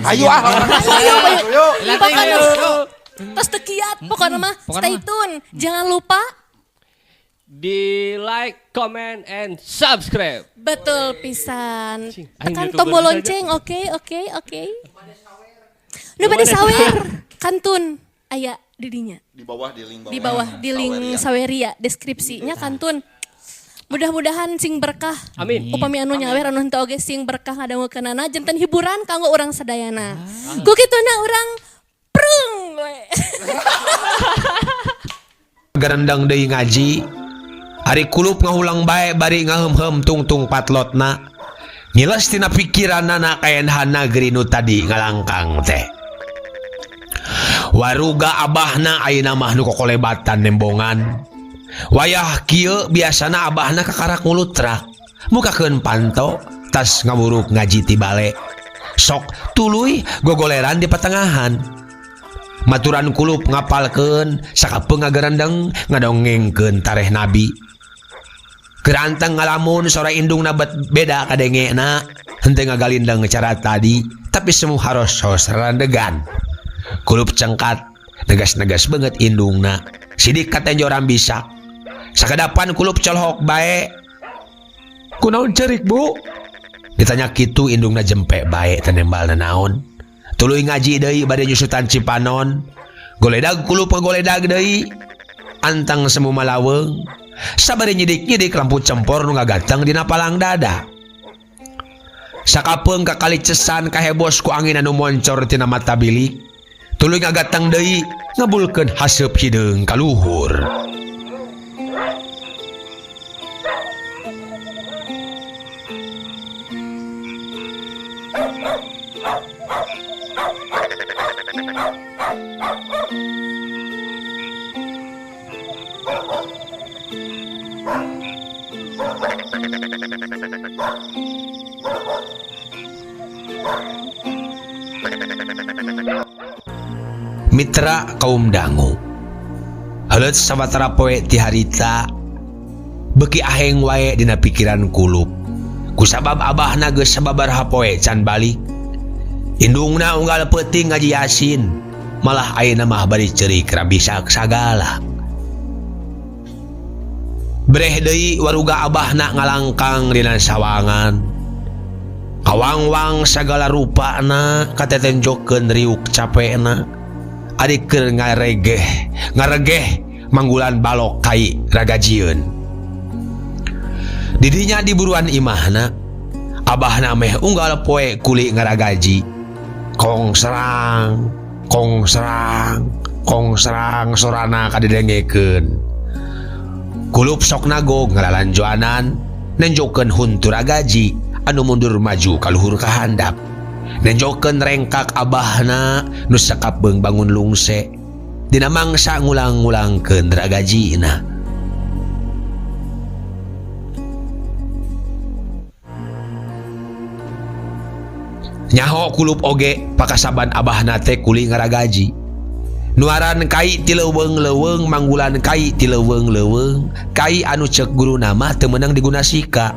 Ayo Ayo. Terus tekiat pokoknya mah stay tune. Jangan lupa di like, comment, and subscribe. betul pisan. Aing Tekan YouTuber tombol saja. lonceng. Oke. Nu bade sawer. Kantun aya didinya. Di bawah di link Di bawah di link Saweria deskripsinya kantun. Mudah-mudahan sing berkah. Amin. Upami anu nyawer anu henteu oge sing berkah ngadangukeunana janten hiburan kanggo urang sadayana. Ku kituna urang prung we. Gerendang deui ngaji. Ari kulup ngahulang bae bari ngahem-hem tungtung patlotna. Ngiles tina pikiranna kaenhan nagri nu tadi ngalangkang teh. Waruga abahna ayeuna mah nu kokolebatan nembongan. Wayah kieu biasana abahna kakarak ngulutrak. Mukakeun panto tas ngaburuk ngaji ti bale. Sok tuluy gogoleran di patengahan. Maturan kulup ngapalkeun sakapeung ngagerendeng ngadongengkeun tareh nabi. Geranteng ngalamun sora indungna beda kadengena henteu ngagalindeng cara tadi tapi semu haros randegan. Kulup cengkat negas-negas banget indungna sidik katenjoran bisa sakadapan kulup colhok bae kunaon cerik bu ditanya kitu indungna jempek bae tenembal naon tuluy ngaji deui bade nyusutan cipanon goledag kulup goledag deui antang semu malaweng sabari nyidik-nyidik lampu cempor nu ngagateng dina palang dada sakapeung kakali cesan kahebos ku angin anu moncor tina mata bilik tuluy ngagateng deui ngabulkeun haseup hideung ka luhur. Mitra kaum dangu heuleut sawatara poe ti harita beuki aheng wae dina pikiran kulup kusabab abahna geus sababaraha poe can balik indungna unggal peuting ngaji yasin malah ayeuna mah bari ceurik rabisa sagala breh deui waruga abahna ngalangkang dina sawangan kawang-wang sagala rupana katetenjokeun riuk capena adik keur ngaregeh manggulan balok kai ragajieun didinya diburuan imahna abahna meh unggal poe kuli ngaragaji kong serang sorana kadidengekeun kulup sok nagog ngalalanjoanan nenjokeun huntu ragaji anu mundur maju ka luhur ka handap nenjokeun rengkak abahna nu sakapeung bangun lungse dina mangsa ngulang-ngulangkeun ragajina nyaho kulup oge pakasaban abahna teh kuli ngaragaji nuaran kai ti leuweung-leuweung manggulan kai ti leuweung-leuweung kai anu ceuk guru nama teu meunang digunasika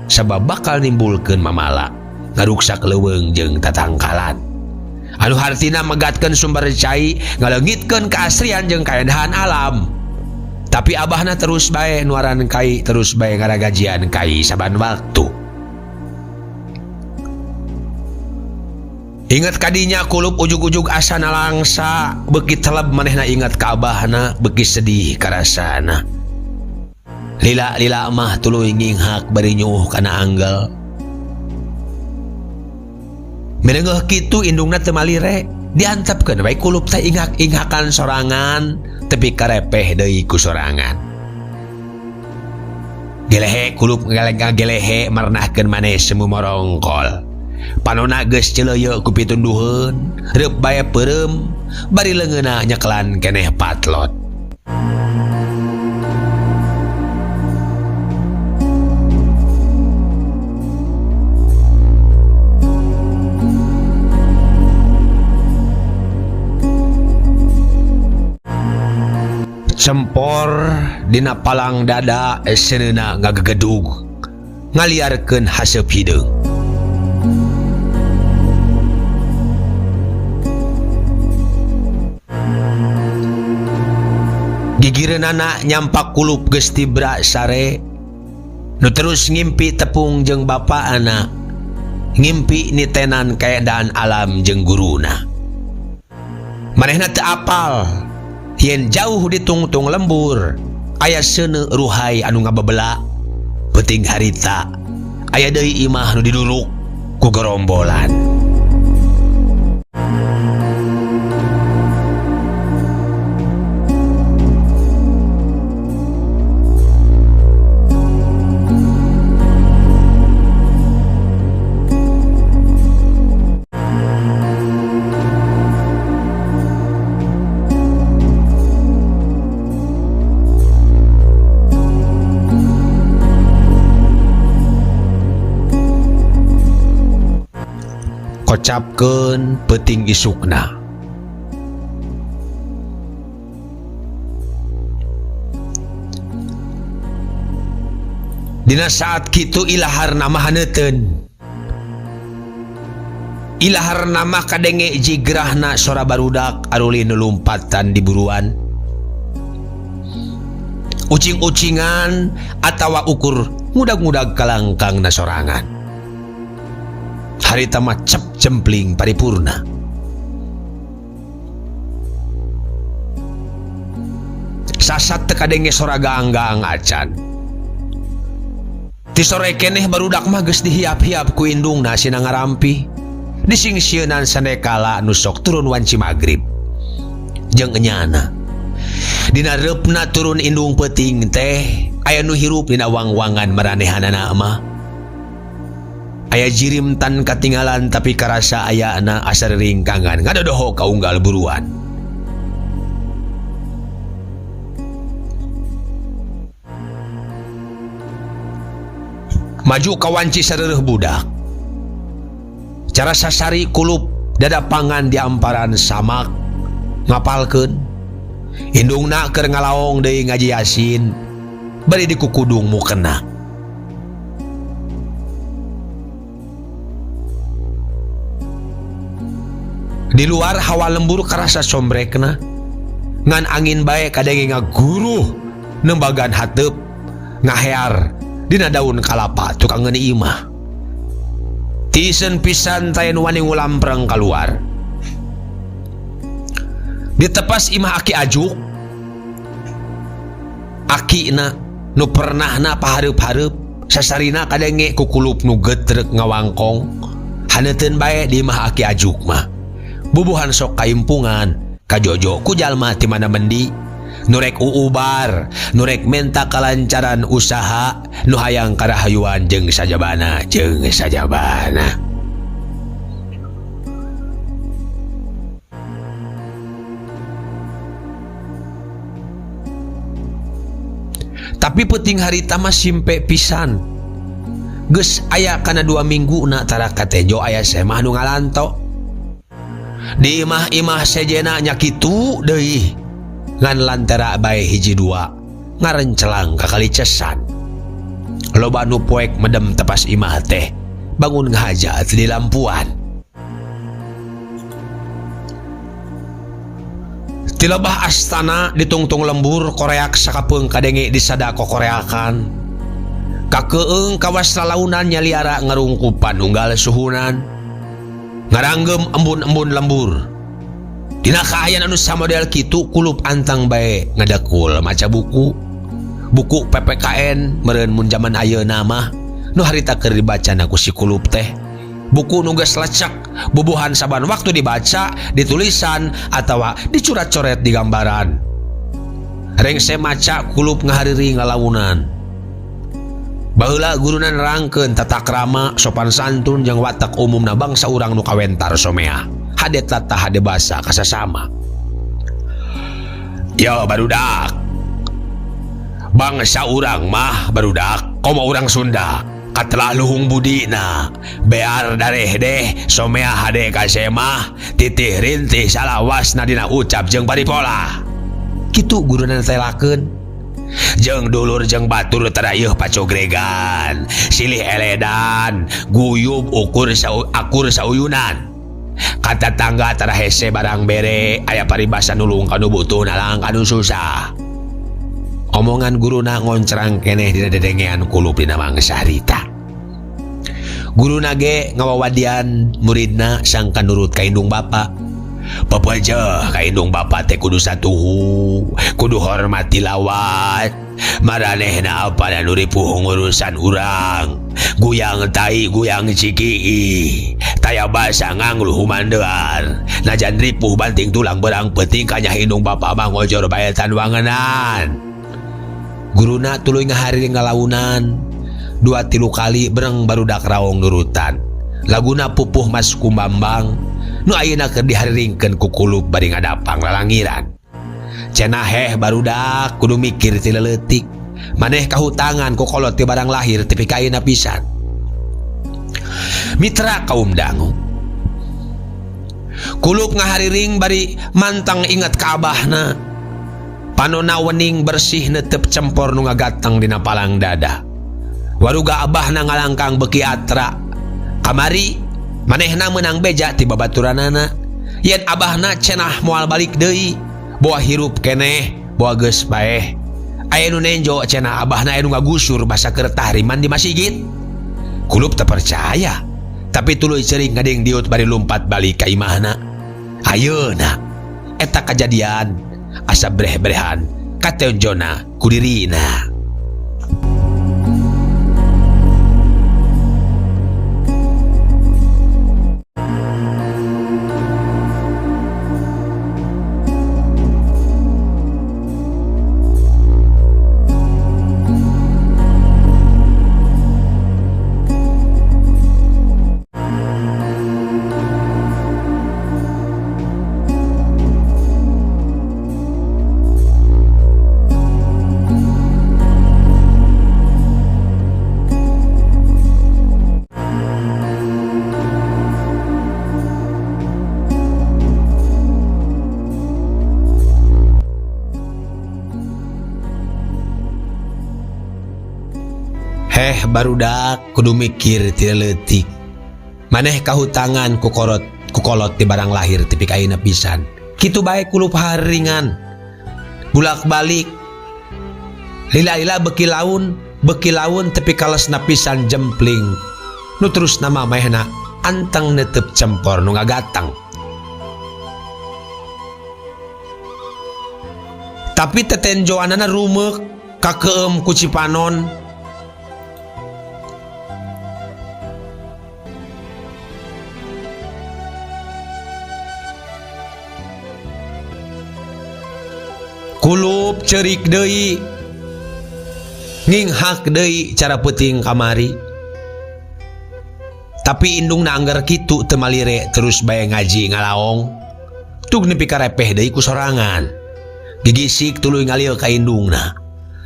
sabab bakal nimbulkeun mamala ngaruksak leuweung jeung tatangkalan anu hartina megatkeun sumber cai ngaleungitkeun keasrian jeung kaendahan alam tapi abahna terus bae nuaran kai terus bae ngaragajian kai saban waktu inget kadinya kulup ujug-ujug asana langsa beuki teleb manehna inget ka abahna beuki sedih karasana lila mah tuluy nginghak bari nyuh kana anggel menengah kitu indungna teu malire diantepkeun wae kulup teh inghak-inghakan sorangan tepi karepeh deui ku sorangan gelehe kulup ngagelehe marnahkeun maneh semu morongkol panonna geus ceuleuyeuk ku pitunduheun reup bae peureum bari leungeunna nyeklan keneh patlot cempor dina palang dada seuneuna ngagegedug ngaliarkeun haseup hideung Gigireunana nyampak kulup geus tibra sare. Nu terus ngimpi tepung jeung bapa anak. Ngimpi nitenan kaadaan alam jeung guruna. Manehna teu apal yen jauh di tungtung lembur aya seuneu ruhai anu ngabebela. Peuting harita aya deui imah nu diduluk ku gerombolan. Kocapkeun peuting isukna. Dina saat kitu ilaharna mah haneuteun. Ilaharna mah kadenge jigrahna sora barudak aruli nu lumpatan di buruan. Ucing-ucingan atawa ukur ngudag-ngudag kalangkangna sorangan. Harita mah cep cempling paripurna. Sasat teu kadenge sora gaang-gaang acan. Ti sore keneh barudak mah geus dihiap-hiap ku indungna sina ngarampi. Disingsieunan sanekala nu sok turun wanci magrib. Jeung enyana. Dina reupna turun indung peuting teh aya nu hirup dina wang-wangan maranehanana mah. Aya jirim tan katinggalan tapi karasa aya na asar ringkangan ngadodoho ka unggal buruan. Maju kawanci sareureuk budak. Cara sasari kulup dadapangan di amparan samak ngapalkeun. Indungna keur ngalaong deui ngaji Yasin bari di kukudung mukena. Di luar hawa lembur karasa sombrekna. Ngan angin bae kadenge ngaguruh nembagan hateup ngahear dina daun kalapa tukang ngeuni imah. Tisen pisan tayen wani ngulampreng keluar. Ditepas imah Aki Ajuk. Akina nu pernahna pahareup-hareup sasarina kadenge kukulup nu getrek ngawangkong. Haneuteun bae di imah Aki Ajuk mah. Bubuhan sok kaimpungan kajojo ku jalma ti mana mendi nurek uubar nurek menta kalancaran usaha nu hayang karahayuan jeung sajabana. Tapi peuting harita mah simpe pisan. Geus aya kana 2 minggu na tara katejo aya semah nu ngalanto. Di imah-imah sejena nya kitu deui. Ngan lantara bae hiji 2 ngarencelang ka kali cesan. Loba nu poek medem tepas imah teh bangun ngahajat di lampuan. Ti lebah astana di tungtung lembur koreak sakapeung kadenge disada kokoreakan. Kakeueung kawas lalaunan nyaliara ngarungkupan unggal suhunan. Ngaranggem embun-embun lembur. Dina kaayaan anu samodel kitu kulup antang bae ngadekul maca buku. Buku PPKN meureun mun jaman ayeuna mah nu harita keur dibacana ku si kulup teh. Buku nu geus lecek bubuhan saban waktu dibaca, ditulisan atawa dicurat-coret di gambaran. Rengse maca kulup ngahariri ngalawunan. Baheula guruna nerangkeun tata krama, sopan santun jeung watak umumna bangsa urang nu kawentar somea. Hade tata hade basa kasasama. Yo barudak. Bangsa urang mah barudak, komo urang Sunda. Katelah luhung budina. Bear dareh deh somea hade kasemah, titih rintih salawasna dina ucap jeung paripola. Kitu guruna telakeun. Jeung dulur jeung batur tadayeuh pacogregan, silih eledan, guyub akur sauyunan. Kata tangga tara hese barang bere, aya paribasa nulung kanu butuh nalang kanu susah. Omongan guruna ngoncrang keneh dina dedengean kulup dina mangsa harita. Guruna ge ngawawadian muridna sangka nurut ka indung bapa. Papaja ka indung bapa teh kudu satuhu, kudu hormati lawat. Maranehna apa na nu ripuh ngurusan urang. Guyang tai guyang cikii. Taya basa ngangluh humandear. Najan ripuh banting tulang berang penting kanya indung bapa mah ngojor baetan wangenan. Guruna tuluy ngahari ngalaunan. 2-3 kali bereng barudak raong nurutan. Laguna pupuh Mas Kumbambang nu ayeuna keur dihariringkeun ku kulup bari ngadapang lalangiran. Cenah heh barudak kudu mikir ti leutik. Maneh kahutangan ku kolot ti barang lahir tepi ka ayeuna pisan. Mitra kaum dangu. Kulup ngahariring bari mantang inget ka abahna. Panonna wening bersih neuteup cempor nu ngagatang dina palang dada. Waruga abahna ngalangkang beki atra. Kamari manehna meunang beja ti babaturanana. Yen abahna cenah moal balik deui, boa hirup keneh, boa geus bae. Aya nu nenjo cenah abahna aya nu ngagusur basa keur tahriman di masjid. Kulup teu percaya, tapi tuluy ceurik ngadeng diut bari lumpat balik ka imahna. Ayeuna eta kajadian asa breh-brehan kateonjona ku dirina. Barudak kudu mikir ti leutik. Maneh kahutangan ku kolot ti barang lahir tepi ka ayeuna pisan. Kitu bae kulup haringan. Bulak-balik. Lila-lila beki laun tepi kalesna pisan jempling. Nu terus nama mahna anteng netep cempor nu ngagatang. Tapi tetenjoanana rumeuk kakeum ku Cipanon. Kulup cerik deui nginghak deui cara peuting kamari. Tapi indungna anggar kitu teu malire terus bae ngaji ngalaong. Tug nepi ka repeh deui ku sorangan. Gigisik tuluy ngalieu ka indungna.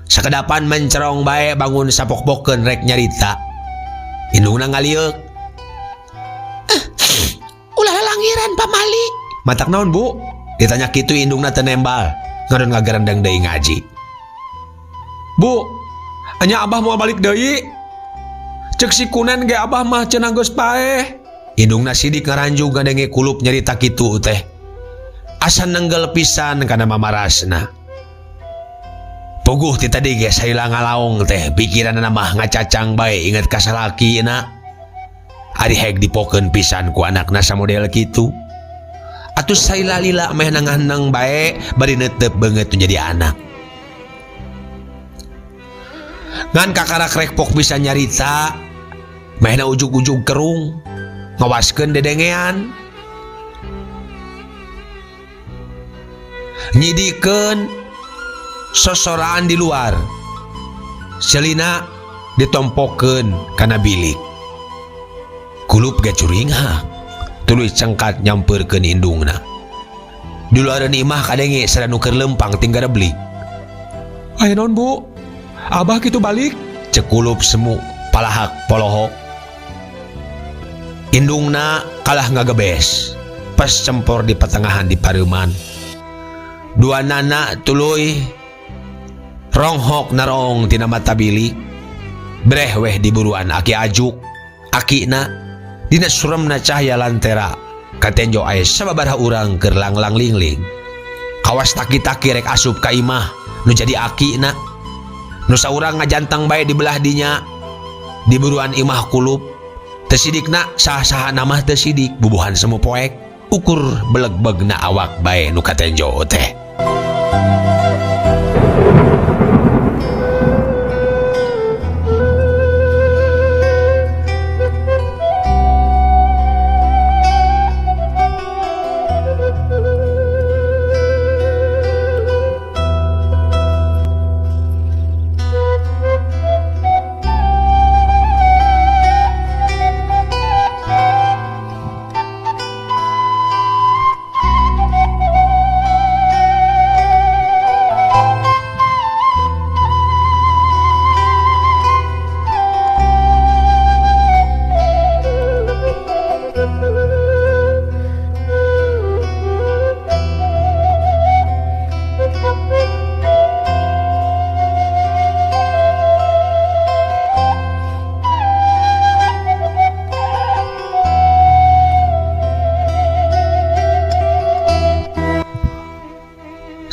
Sakedapan mencerong bae bangun sapok-pokkeun rek nyarita. Indungna ngalieu. Ulah lalangiran pamali. Matak naon, Bu? Ditanya kitu indungna teu nembal. Ngadon ngagarandang deui ngaji. Bu, anya abah mau balik deui. Cek si kunen ge abah mah cenah geus paeh. Indungna sidik ngaranjung ngadenge kulup nyarita kitu teh. Asa nenggel pisan kana mamarasna. Puguh ti tadi ge saila ngalaong teh pikiranna mah ngacacang bae inget ka salakina. Ari heg dipokeun pisan ku anakna samodel kitu. Atus saila lila meh nangahnang bae bari neuteup beungeut jadi anak. Ngan kakarak rekpok bisa nyarita mehna ujug-ujug kerung ngawaskeun dedengean. Nyidikeun sosoraan di luar. Selina ditompokeun kana bilik. Kulup ge curinghak. Tuluy cengkat nyamperkeun indungna. Di luareun imah kadenge sada nu keur lempang tinggal beli. Aya naon, Bu? Abah kitu balik? Cek kulup semu palahak polohok. Indungna kalah ngagebes. Pas cempor di pertengahan di pareuman. Dua nana tuluy ronghok narong tina mata bilik. Breh weh diburuan aki ajuk. Akina dina suremna cahaya lantera katenjo aya sababaraha urang keur langlang lingling. Kawas taki-taki rek asup ka imah nu jadi akina Nusa urang ngajantang bae di belah dinya di buruan imah kulup tesidikna sah-saha namah tesidik bubuhan semu poek ukur beleg-begna awak bae nu katenjo teh.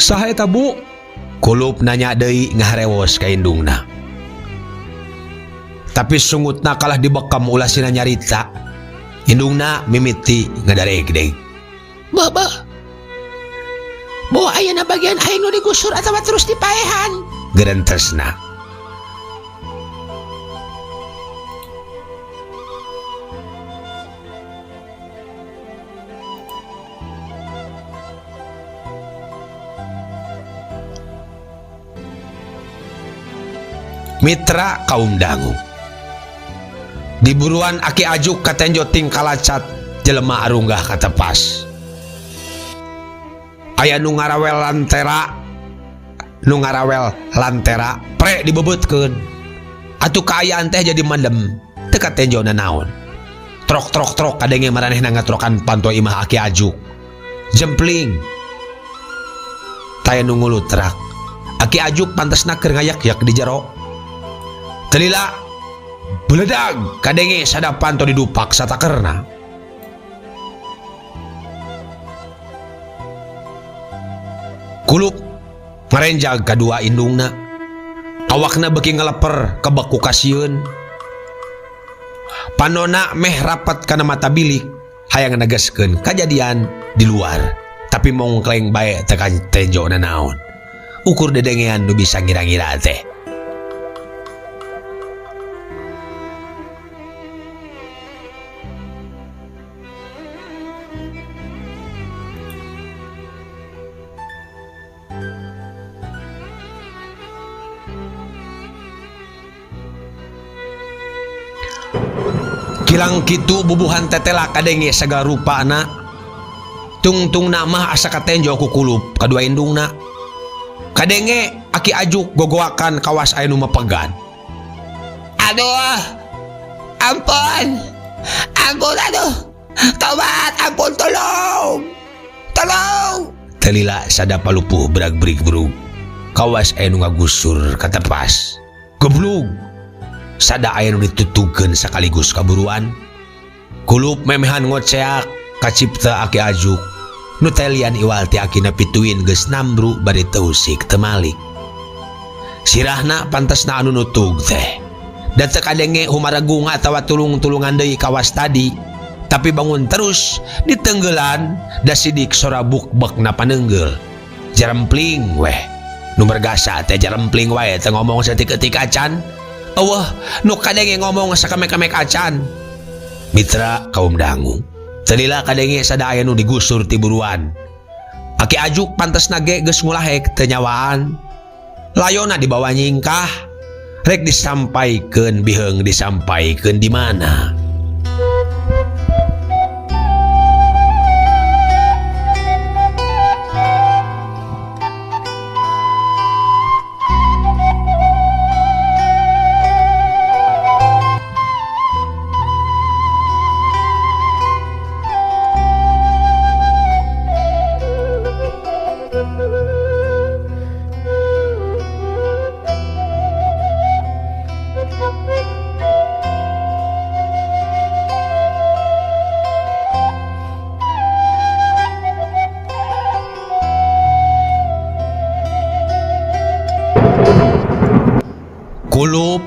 Saha eta Bu? Kulup nanya deui ngaharewos ka indungna. Tapi sungutna kalah dibekam ulah sina nyarita. Indungna mimiti ngadareg deui. Baba. Bawa ayeuna bagian aing nu digusur atawa terus dipaehan? Gerentesna. Mitra kaum dangu di buruan Aki Ajuk katenjo ting kalacat jelema arunggah katepas aya nu ngarawel lantera pre dibebutkeun atuh kaayaan teh jadi mandem teu katenjona naon trok kadenge maranehna ngatrokan panto imah Aki Ajuk jempling taya nu ngulutrak Aki Ajuk pantesna keur ngayak-yak di jero telila beledag kadenge sadapan to didupak satakerna kulup marenjag kadua indungna awakna beuki ngeleper kebek ku kasieun panona meh rapat kana mata bilik hayang negaskeun kajadian di luar tapi mongkleng bae tekan tenjona naon ukur dedengean nu bisa ngira-ngira teh. Kilang kitu bubuhan tetela kadenge segala rupana tungtung nama asa katenjo ku kulup kadua indungna kadenge Aki Ajuk gogoakan kawas aya nu mepegan aduh ampun aduh tobat ampun tolong telila sadapa lupuh berag-berig berug kawas aya nu ngagusur katepas geblug sada aya nu ditutukeun sakaligus kaburuan kulup memehan ngoceak kacipta Aki Ajuk nu telian iwal ti akina pituin geus nambru bari teusik teu malik sirahna pantesna anu nutug teh da teu kadenge humaragung atawa tulung-tulungan deui kawas tadi tapi bangun terus ditenggelan da sidik sora bukbekna paneunggel jarempling weh nu bergasa teh jarempling wae teu ngomong satik-etik acan eueuh nu kadenge ngomong sakamek-kamek acan mitra kaum dangu telila kadenge sada aya nu digusur ti buruan Aki Ajuk pantesna ge geus ngulahek teu nyawaan layona dibawa nyingkah rek disampaikeun biheung disampaikeun di mana Kulup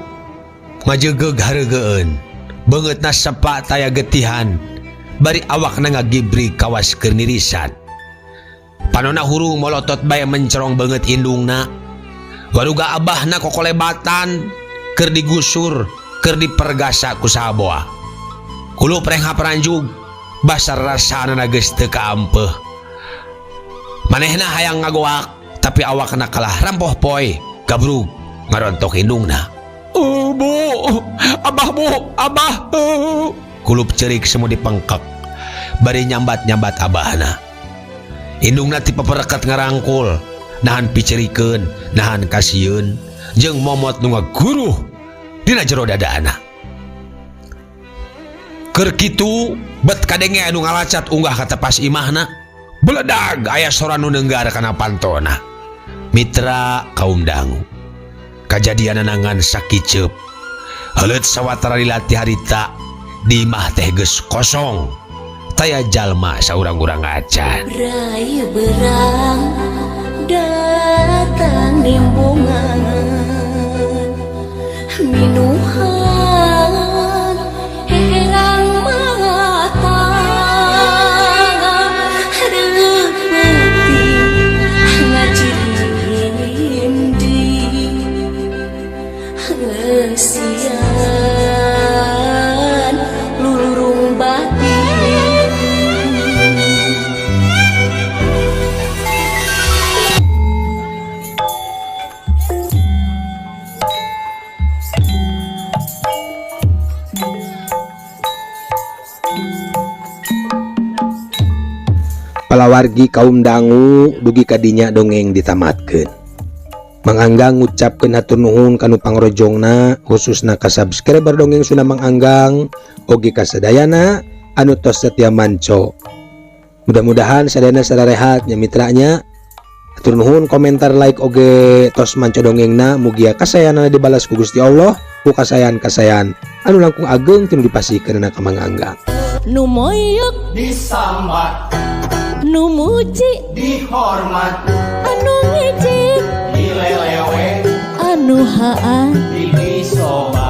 ngajegeg hareugeun beungeut na sepa taya getihan bari awak na ngagibri kawas keur nirisan. Panonna hurung molotot bae mencerong beungeut indungna. Waduga abahna kokolebatan keur digusur keur dipergasa ku saboa. Kulup rengha peranjug basar rasana geus teu kaampeuh. Manehna hayang ngagoak tapi awakna kalah rampoh poe gabrug ngarontok indungna. Bu, abah. Kulup cerik semu dipengkek bari nyambat-nyambat abahna. Indungna ti papereket ngarangkul, nahan picerikeun, nahan kasieun, jeung momot nu ngaguruh dina jero dadana. Keur kitu bet kadenge anu ngalacat unggah ka tepas imahna, beledag aya sora nu neunggar kana pantona. Mitra kaum dangu. Kajadian nangan sakiceup. Heuleut sawatara dilatih harita di imah teh geus kosong. Taya jalma saurang-urang acan. Rai berang datang nimbungan minuhan herang mata repeti ngajirindi ngesian lulurung batin. Palawargi kaum dangu dugi kadinya dongeng ditamatkeun. Mang Anggang ngucapkeun hatur nuhun kanu pangrojongna khususna ka subscriber dongeng Sunda Mang Anggang oge ka sadayana anu tos setia manco. Mudah-mudahan sadayana sadarehat nya mitranya. Hatur nuhun komentar like oge tos manco dongengna mugia kasayana dibalas ku Gusti Allah ku kasayan-kasayan anu langkung ageng tinu dipasikeun ka Mang Anggang. Nu moyok Disambat, nu muji dihormat, anu ngijik dilelewe, anu haan disobat.